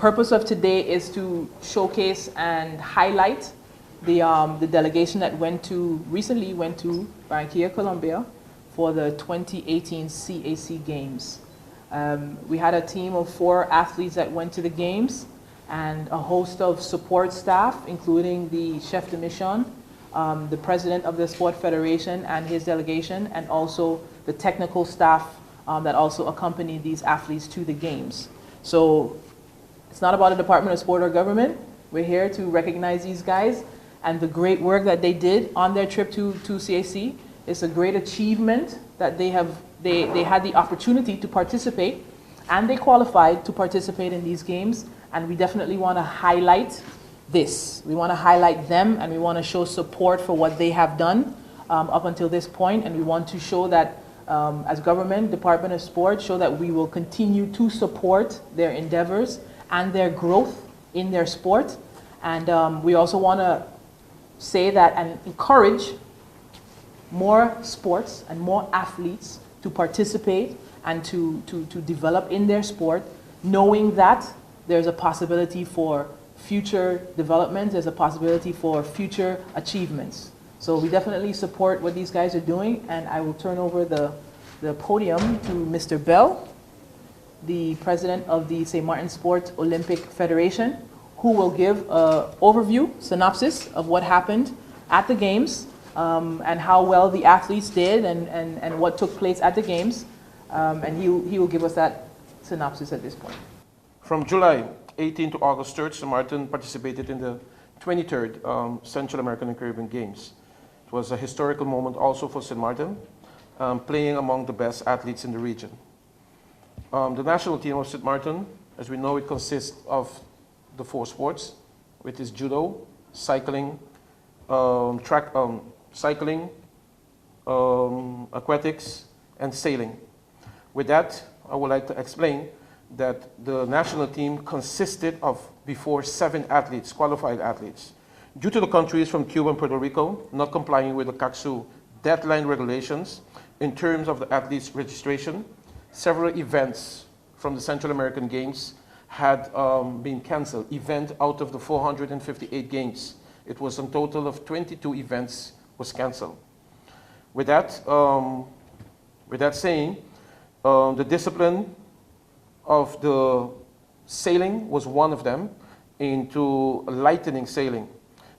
purpose of today is to showcase and highlight the delegation that recently went to Barranquilla, Colombia for the 2018 CAC Games. We had a team of 4 athletes that went to the games and a host of support staff, including the chef de mission, the president of the Sport Federation and his delegation, and also the technical staff that also accompanied these athletes to the games. So it's not about a Department of Sport or government. We're here to recognize these guys and the great work that they did on their trip to CAC. It's a great achievement that they had the opportunity to participate, and they qualified to participate in these games. And we definitely want to highlight this. We want to highlight them, and we want to show support for what they have done up until this point. And we want to show that as government, Department of Sport, show that we will continue to support their endeavors and their growth in their sport. And we also want to say that and encourage more sports and more athletes to participate and to develop in their sport, knowing that there's a possibility for future development, there's a possibility for future achievements. So we definitely support what these guys are doing, and I will turn over the podium to Mr. Bell, the president of the St. Martin Sport Olympic Federation, who will give an overview, synopsis of what happened at the games and how well the athletes did and what took place at the games. And he will give us that synopsis at this point. From July 18 to August 3rd, St. Martin participated in the 23rd Central American and Caribbean Games. It was a historical moment also for St. Martin, playing among the best athletes in the region. The national team of St. Martin, as we know, it consists of the 4 sports, which is judo, cycling, aquatics, and sailing. With that, I would like to explain that the national team consisted of before 7 athletes, qualified athletes. Due to the countries from Cuba and Puerto Rico not complying with the CACSU deadline regulations in terms of the athletes' registration, several events from the Central American Games had been canceled. Event out of the 458 games, it was a total of 22 events was canceled. With that saying, the discipline of the sailing was one of them, into lightning sailing.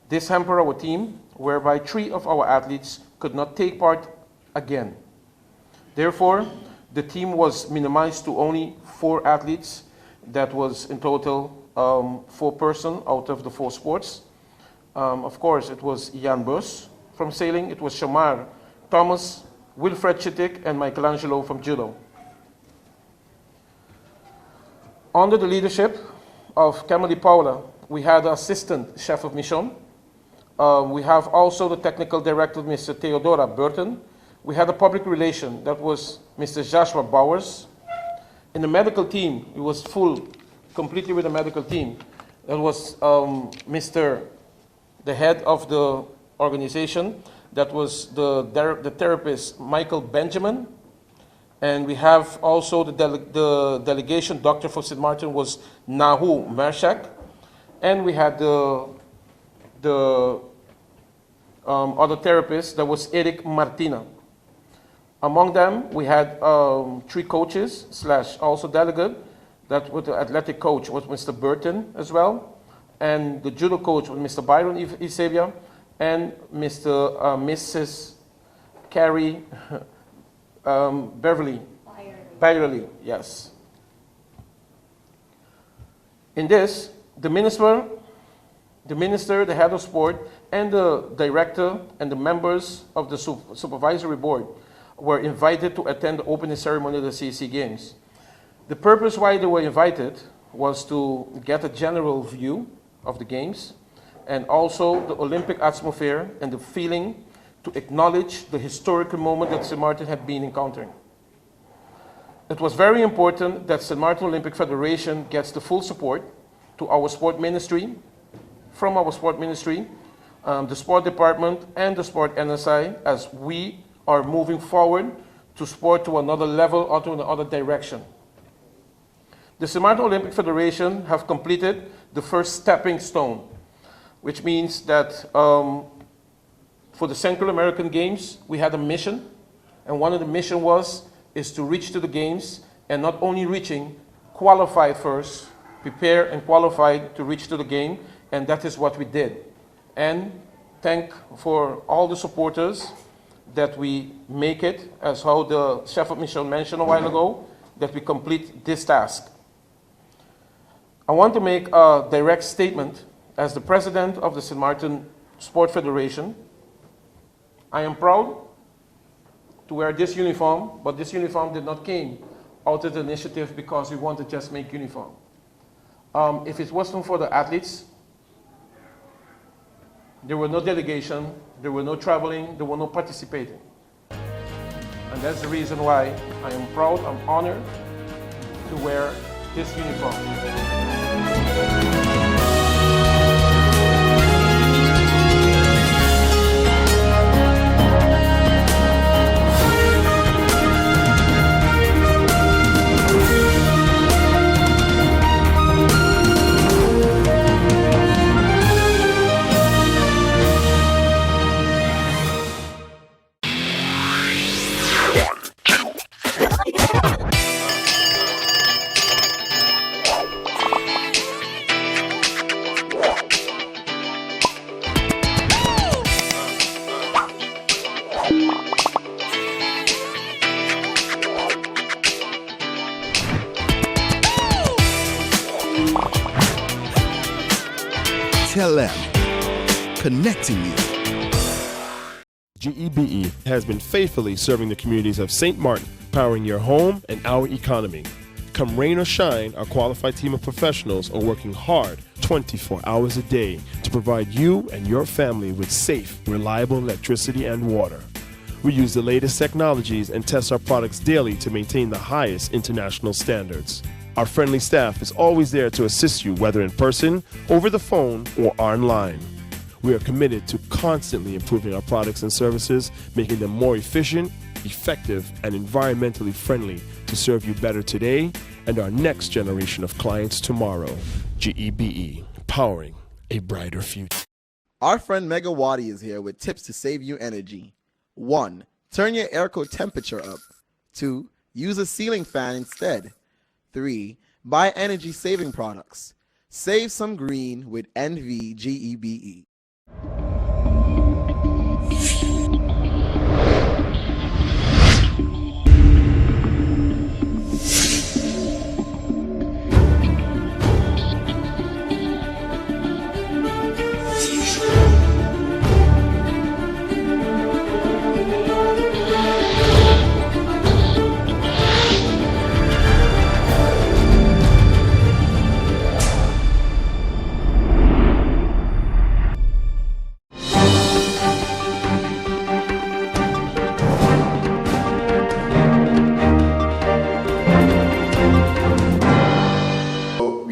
This hampered our team, whereby 3 of our athletes could not take part again. Therefore, the team was minimized to only 4 athletes. That was in total 4 persons out of the 4 sports. Of course, it was Jan Bus from sailing, it was Shamar Thomas, Wilfred Chitik, and Michelangelo from judo. Under the leadership of Camille Paula, we had an assistant chef of mission. We have also the technical director, Mr. Theodora Burton. We had a public relation, that was Mr. Joshua Bowers. In the medical team, it was full, completely with the medical team. That was the head of the organization. That was the therapist, Michael Benjamin. And we have also the delegation doctor for St. Martin was Nahu Mershak. And we had the other therapist, that was Eric Martina. Among them, we had 3 coaches / also delegate. That was the athletic coach was Mr. Burton as well. And the judo coach was Mr. Byron Isabia and Mrs. Carrie Byerly, yes. In this, the minister, the head of sport, and the director and the members of the supervisory board were invited to attend the opening ceremony of the CAC Games. The purpose why they were invited was to get a general view of the games and also the Olympic atmosphere and the feeling to acknowledge the historical moment that St. Martin had been encountering. It was very important that St. Martin Olympic Federation gets the full support to our sport ministry, from our sport ministry, the sport department, and the sport NSI, as we are moving forward to sport to another level or to another direction. The St. Martin Olympic Federation have completed the first stepping stone, which means that for the Central American Games, we had a mission, and one of the mission is to reach to the Games, and not only reaching, qualify first, prepare and qualify to reach to the game, and that is what we did. And thank for all the supporters that we make it, as how the Chef of Mission mentioned a while ago, that we complete this task. I want to make a direct statement as the president of the St. Martin Sport Federation. I am proud to wear this uniform, but this uniform did not came out of the initiative because we want to just make uniform. If it wasn't for the athletes, there were no delegation, there were no traveling, there were no participating. And that's the reason why I am proud, I'm honored to wear this uniform. Connecting you. GEBE has been faithfully serving the communities of St. Martin, powering your home and our economy. Come rain or shine, our qualified team of professionals are working hard 24 hours a day to provide you and your family with safe, reliable electricity and water. We use the latest technologies and test our products daily to maintain the highest international standards. Our friendly staff is always there to assist you, whether in person, over the phone, or online. We are committed to constantly improving our products and services, making them more efficient, effective, and environmentally friendly to serve you better today and our next generation of clients tomorrow. GEBE, powering a brighter future. Our friend Megawati is here with tips to save you energy. 1. Turn your airco temperature up. 2. Use a ceiling fan instead. 3. Buy energy-saving products. Save some green with NVGEBE.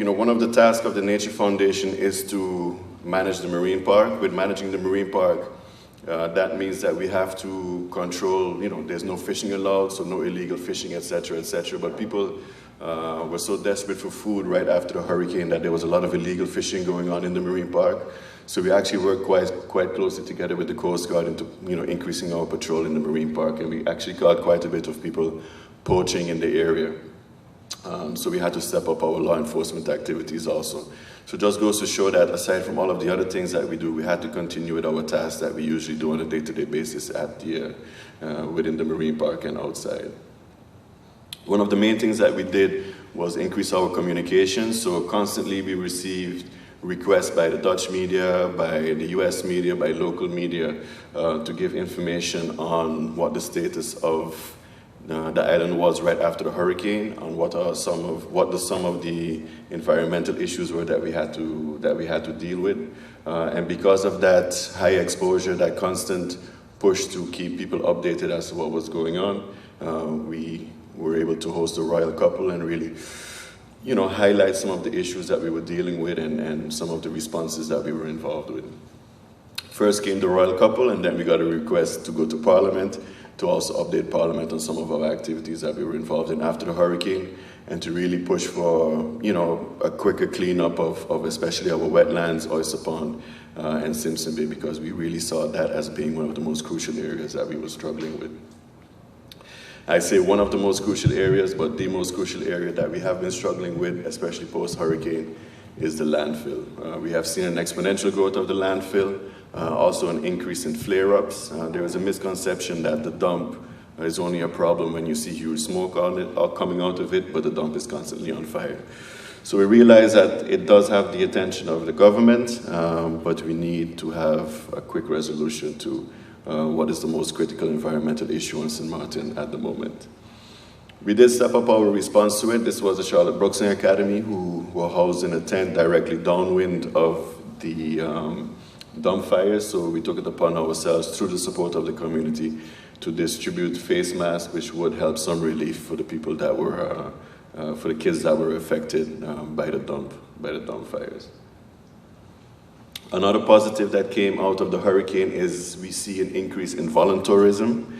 One of the tasks of the Nature Foundation is to manage the marine park. With managing the marine park, that means that we have to control, there's no fishing allowed, so no illegal fishing, etc., etc. But people were so desperate for food right after the hurricane that there was a lot of illegal fishing going on in the marine park. So we actually worked quite closely together with the Coast Guard into, increasing our patrol in the marine park, and we actually got quite a bit of people poaching in the area. So we had to step up our law enforcement activities also. So it just goes to show that aside from all of the other things that we do, we had to continue with our tasks that we usually do on a day-to-day basis at the, within the marine park and outside. One of the main things that we did was increase our communication. So constantly we received requests by the Dutch media, by the US media, by local media to give information on what the status of the island was right after the hurricane, on what some of the environmental issues were that we had to deal with, and because of that high exposure, that constant push to keep people updated as to what was going on, we were able to host a royal couple and really, highlight some of the issues that we were dealing with and some of the responses that we were involved with. First came the royal couple, and then we got a request to go to Parliament. to also update Parliament on some of our activities that we were involved in after the hurricane, and to really push for, a quicker cleanup of especially our wetlands, Oyster Pond, and Simpson Bay, because we really saw that as being one of the most crucial areas that we were struggling with. I say one of the most crucial areas, but the most crucial area that we have been struggling with, especially post-hurricane, is the landfill. We have seen an exponential growth of the landfill, also an increase in flare-ups. There is a misconception that the dump is only a problem when you see huge smoke on it, coming out of it, but the dump is constantly on fire. So we realize that it does have the attention of the government, but we need to have a quick resolution to what is the most critical environmental issue in St. Martin at the moment. We did step up our response to it. This was the Charlotte Brooksing Academy, who were housed in a tent directly downwind of the dump fires. So we took it upon ourselves, through the support of the community, to distribute face masks, which would help some relief for the people that were, for the kids that were affected by the dump fires. Another positive that came out of the hurricane is we see an increase in volunteerism.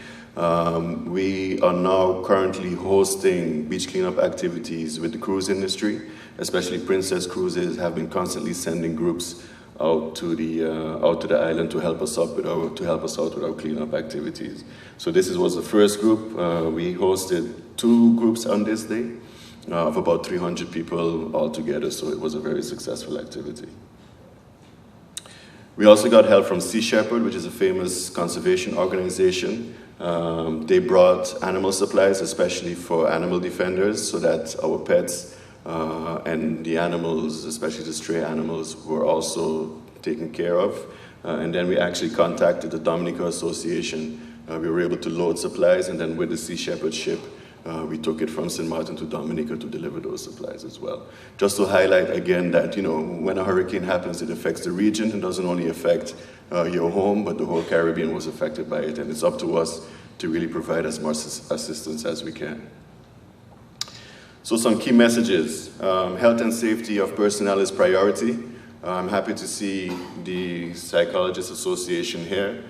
We are now currently hosting beach cleanup activities with the cruise industry, especially Princess Cruises have been constantly sending groups out to the island to help us out with our cleanup activities. So this was the first group. We hosted 2 groups on this day of about 300 people altogether. So it was a very successful activity. We also got help from Sea Shepherd, which is a famous conservation organization. They brought animal supplies, especially for animal defenders, so that our pets and the animals, especially the stray animals, were also taken care of. And then we actually contacted the Dominica Association. We were able to load supplies, and then with the Sea Shepherd ship, we took it from St. Martin to Dominica to deliver those supplies as well. Just to highlight again that, when a hurricane happens, it affects the region. It doesn't only affect your home, but the whole Caribbean was affected by it. And it's up to us to really provide as much assistance as we can. So some key messages. Health and safety of personnel is priority. I'm happy to see the Psychologists Association here.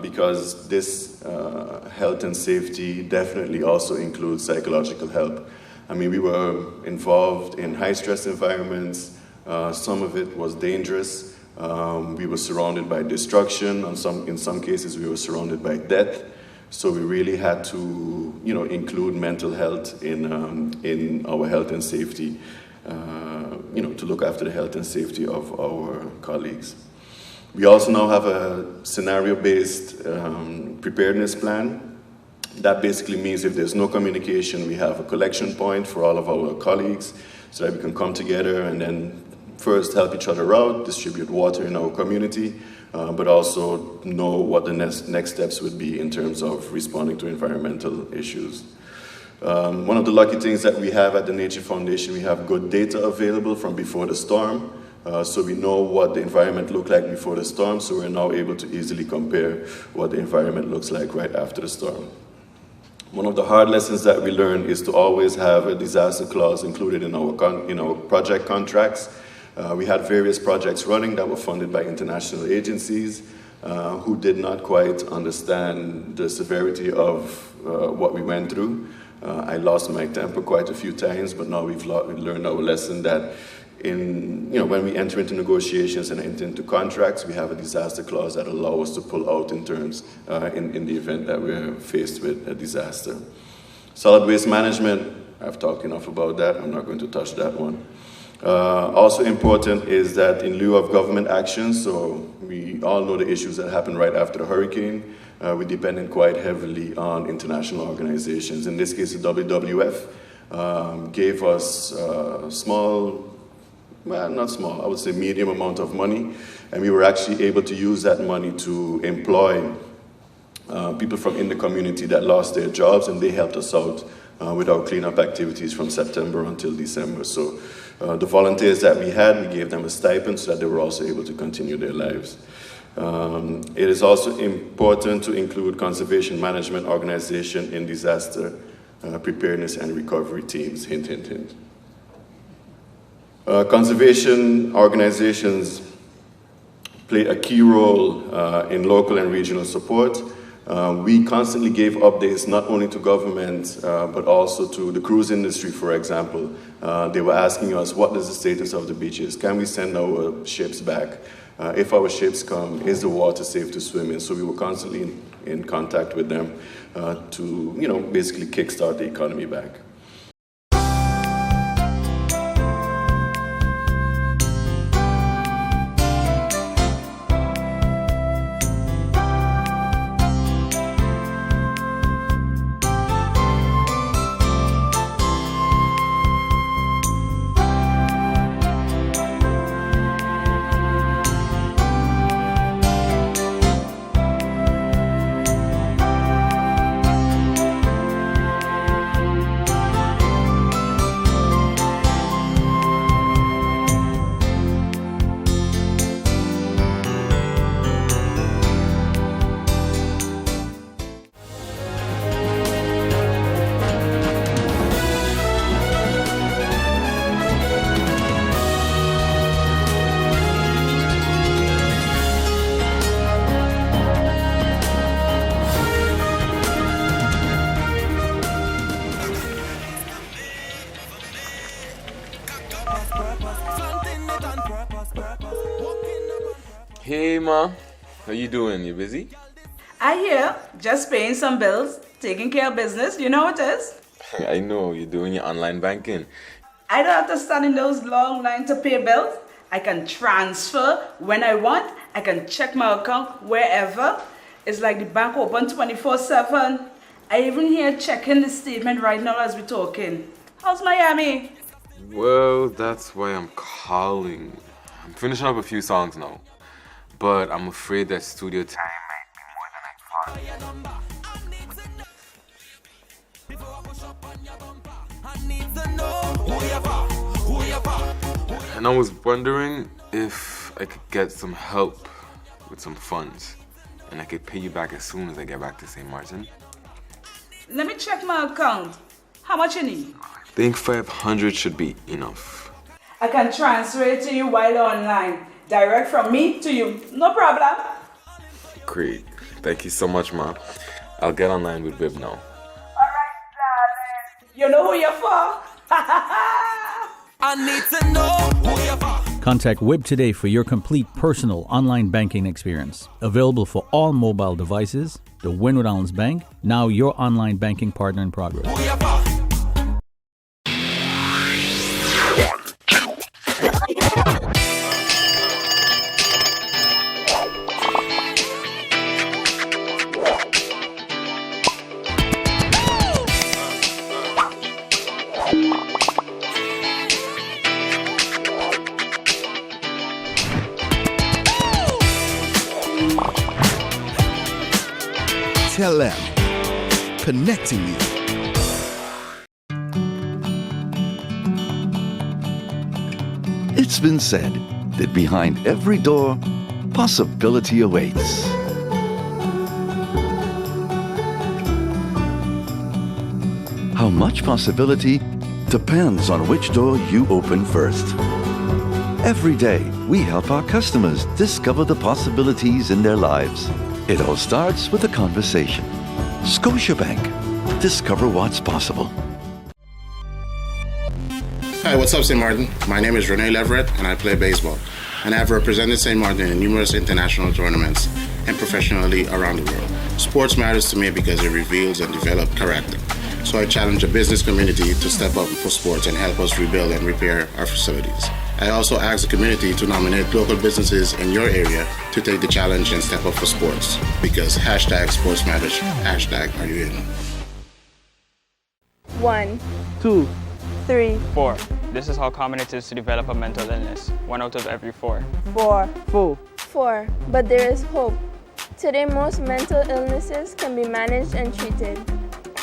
Because this health and safety definitely also includes psychological help. I mean, we were involved in high-stress environments. Some of it was dangerous. We were surrounded by destruction. In some cases, we were surrounded by death. So we really had to, include mental health in our health and safety, to look after the health and safety of our colleagues. We also now have a scenario-based preparedness plan. That basically means if there's no communication, we have a collection point for all of our colleagues so that we can come together and then first help each other out, distribute water in our community, but also know what the next steps would be in terms of responding to environmental issues. One of the lucky things that we have at the Nature Foundation, we have good data available from before the storm. So we know what the environment looked like before the storm, so we're now able to easily compare what the environment looks like right after the storm. One of the hard lessons that we learned is to always have a disaster clause included in our project contracts. We had various projects running that were funded by international agencies who did not quite understand the severity of what we went through. I lost my temper quite a few times, but now we've learned our lesson that when we enter into negotiations and enter into contracts, we have a disaster clause that allows us to pull out in terms in the event that we're faced with a disaster. Solid waste management, I've talked enough about that. I'm not going to touch that one. Also important is that in lieu of government action, so we all know the issues that happened right after the hurricane, we depended quite heavily on international organizations. In this case, the WWF gave us not small, I would say medium amount of money, and we were actually able to use that money to employ people from in the community that lost their jobs, and they helped us out with our cleanup activities from September until December. So the volunteers that we had, we gave them a stipend so that they were also able to continue their lives. It is also important to include conservation management organization in disaster preparedness and recovery teams, hint, hint, hint. Conservation organizations play a key role in local and regional support. We constantly gave updates not only to government, but also to the cruise industry, for example. They were asking us, what is the status of the beaches? Can we send our ships back? If our ships come, is the water safe to swim in? So we were constantly in contact with them to, basically kickstart the economy back. Hey ma, how you doing? You busy? I hear, just paying some bills, taking care of business, you know what it is? I know, you're doing your online banking. I don't have to stand in those long lines to pay bills. I can transfer when I want. I can check my account wherever. It's like the bank open 24/7. I even here checking the statement right now as we're talking. How's Miami? Well, that's why I'm calling. I'm finishing up a few songs now, but I'm afraid that studio time might be more than I thought. And I was wondering if I could get some help with some funds, and I could pay you back as soon as I get back to St. Martin. Let me check my account. How much you need? I think 500 should be enough. I can transfer it to you while online. Direct from me to you. No problem. Great. Thank you so much, Ma. I'll get online with Wib now. Alright, darling. You know who you're for? I need to know who you're for. Contact Wib today for your complete personal online banking experience. Available for all mobile devices. The Wynwood Islands Bank, now your online banking partner in progress. Who you're for. Tell them, connecting you. It's been said that behind every door, possibility awaits. How much possibility depends on which door you open first. Every day, we help our customers discover the possibilities in their lives. It all starts with a conversation. Scotiabank. Discover what's possible. Hi, what's up, St. Martin? My name is Rene Leverett, and I play baseball. And I have represented St. Martin in numerous international tournaments and professionally around the world. Sports matters to me because it reveals and develops character. So I challenge the business community to step up for sports and help us rebuild and repair our facilities. I also ask the community to nominate local businesses in your area to take the challenge and step up for sports. Because hashtag sports matters, hashtag are you in? 1, 2, 3, 4. This is how common it is to develop a mental illness. 1 out of every 4. 4, 4. 4. But there is hope. Today, most mental illnesses can be managed and treated.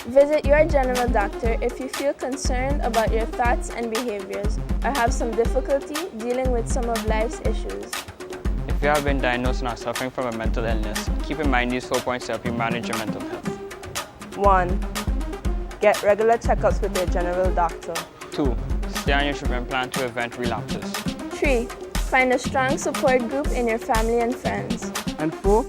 Visit your general doctor if you feel concerned about your thoughts and behaviors or have some difficulty dealing with some of life's issues. If you have been diagnosed and are suffering from a mental illness, keep in mind these 4 points to help you manage your mental health. 1. Get regular checkups with your general doctor. 2. Stay on your treatment plan to prevent relapses. 3. Find a strong support group in your family and friends. And 4.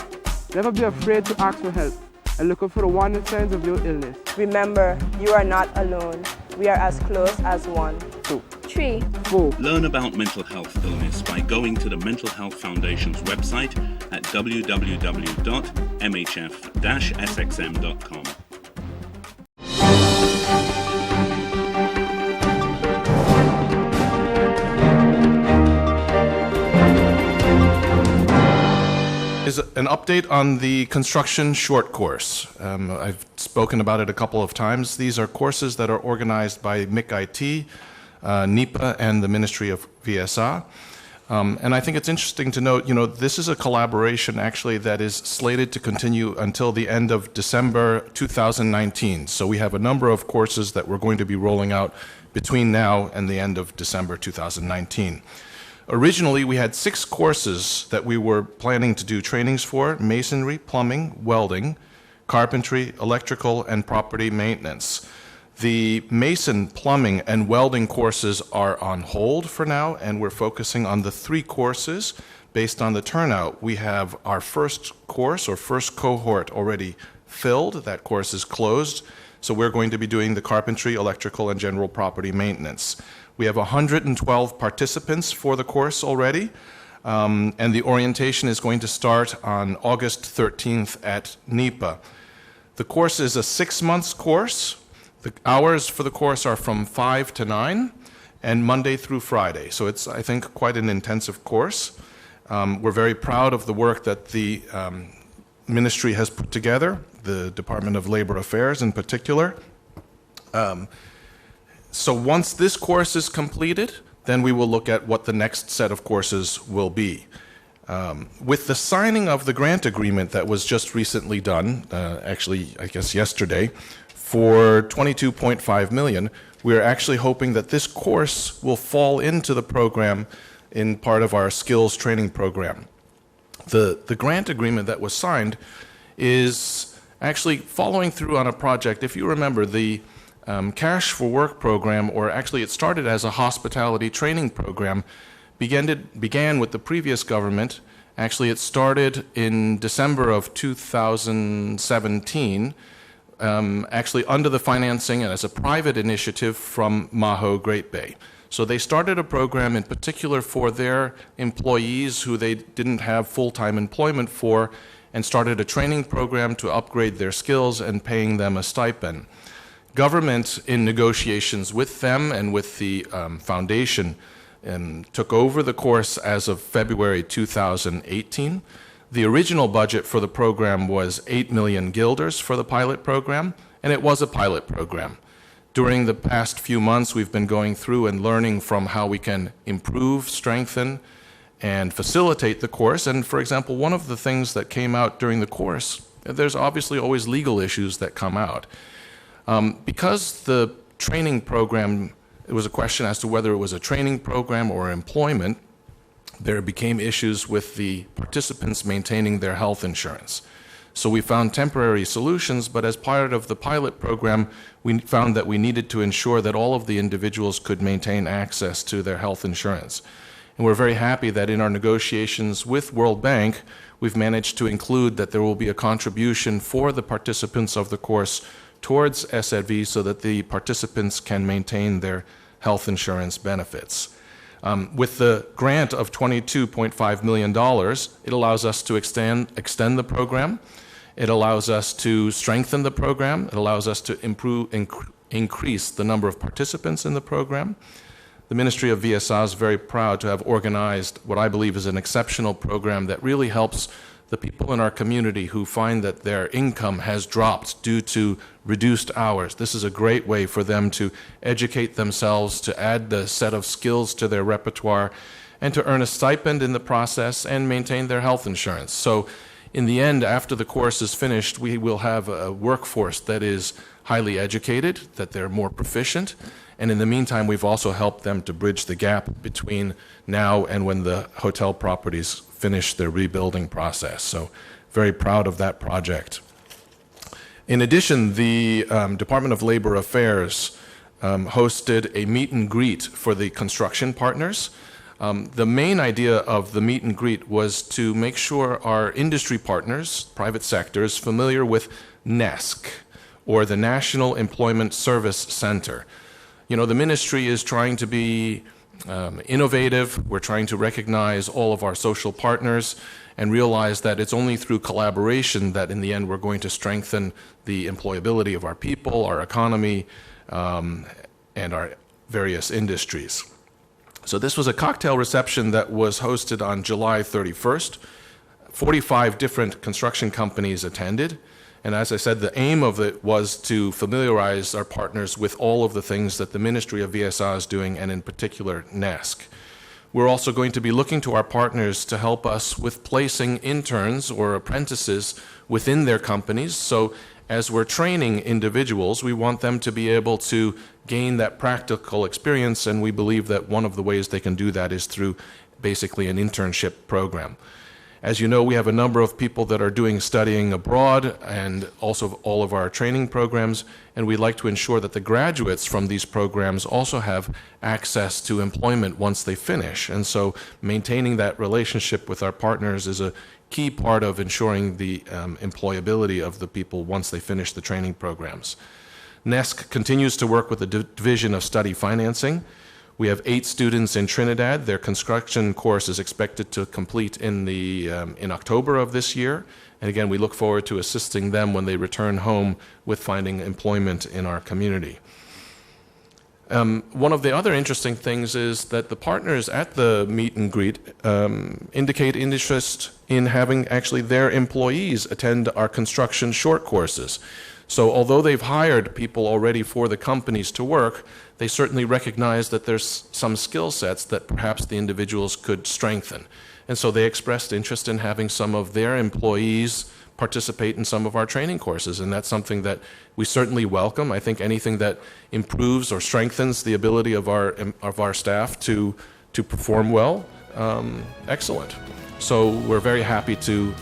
Never be afraid to ask for help. and look out for the warning signs of your illness. Remember, you are not alone. We are as close as 1, 2, 3, 4. Learn about mental health illness by going to the Mental Health Foundation's website at www.mhf-sxm.com. Is an update on the construction short course. I've spoken about it a couple of times. These are courses that are organized by MIC-IT, NEPA, and the Ministry of VSA. And I think it's interesting to note, this is a collaboration actually that is slated to continue until the end of December 2019. So we have a number of courses that we're going to be rolling out between now and the end of December 2019. Originally, we had 6 courses that we were planning to do trainings for: masonry, plumbing, welding, carpentry, electrical, and property maintenance. The mason, plumbing, and welding courses are on hold for now, and we're focusing on the 3 courses based on the turnout. We have our first course or first cohort already filled. That course is closed. So we're going to be doing the carpentry, electrical, and general property maintenance. We have 112 participants for the course already, and the orientation is going to start on August 13th at NEPA. The course is a 6-month course. The hours for the course are from 5 to 9 and Monday through Friday. So it's, I think, quite an intensive course. We're very proud of the work that the ministry has put together, the Department of Labor Affairs in particular. So once this course is completed, then we will look at what the next set of courses will be. With the signing of the grant agreement that was just recently done, actually, I guess yesterday, for $22.5 million, we're actually hoping that this course will fall into the program in part of our skills training program. The grant agreement that was signed is actually following through on a project. If you remember, the Cash for Work program, or actually it started as a hospitality training program, began with the previous government. Actually, it started in December of 2017, actually under the financing and as a private initiative from Maho Great Bay. So they started a program in particular for their employees who they didn't have full-time employment for, and started a training program to upgrade their skills and paying them a stipend. Government, in negotiations with them and with the foundation, took over the course as of February 2018. The original budget for the program was 8 million guilders for the pilot program, and it was a pilot program. During the past few months, we've been going through and learning from how we can improve, strengthen, and facilitate the course. And for example, one of the things that came out during the course, there's obviously always legal issues that come out. Because the training program, it was a question as to whether it was a training program or employment, there became issues with the participants maintaining their health insurance. So we found temporary solutions, but as part of the pilot program, we found that we needed to ensure that all of the individuals could maintain access to their health insurance. And we're very happy that in our negotiations with World Bank, we've managed to include that there will be a contribution for the participants of the course towards SLV so that the participants can maintain their health insurance benefits. With the grant of $22.5 million, it allows us to extend the program. It allows us to strengthen the program. It allows us to increase the number of participants in the program. The Ministry of VSA is very proud to have organized what I believe is an exceptional program that really helps the people in our community who find that their income has dropped due to reduced hours. This is a great way for them to educate themselves, to add the set of skills to their repertoire, and to earn a stipend in the process and maintain their health insurance. So in the end, after the course is finished, we will have a workforce that is highly educated, that they're more proficient, and in the meantime, we've also helped them to bridge the gap between now and when the hotel properties finish their rebuilding process. So very proud of that project. In addition, the Department of Labor Affairs hosted a meet and greet for the construction partners. The main idea of the meet and greet was to make sure our industry partners, private sector, is familiar with NESC, or the National Employment Service Center. You know, the ministry is trying to be innovative. We're trying to recognize all of our social partners and realize that it's only through collaboration that in the end we're going to strengthen the employability of our people, our economy, and our various industries. So this was a cocktail reception that was hosted on July 31st. 45 different construction companies attended. And as I said, the aim of it was to familiarize our partners with all of the things that the Ministry of VSA is doing, and in particular, NESC. We're also going to be looking to our partners to help us with placing interns or apprentices within their companies. So as we're training individuals, we want them to be able to gain that practical experience, and we believe that one of the ways they can do that is through basically an internship program. As you know, we have a number of people that are doing studying abroad and also all of our training programs, and we'd like to ensure that the graduates from these programs also have access to employment once they finish. And so maintaining that relationship with our partners is a key part of ensuring the employability of the people once they finish the training programs. NESC continues to work with the Division of Study Financing. We have 8 students in Trinidad. Their construction course is expected to complete in October of this year. And again, we look forward to assisting them when they return home with finding employment in our community. One of the other interesting things is that the partners at the meet and greet indicate interest in having actually their employees attend our construction short courses. So although they've hired people already for the companies to work, they certainly recognize that there's some skill sets that perhaps the individuals could strengthen. And so they expressed interest in having some of their employees participate in some of our training courses, and that's something that we certainly welcome. I think anything that improves or strengthens the ability of our staff to perform well, excellent. So we're very happy to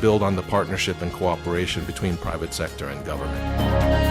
build on the partnership and cooperation between private sector and government.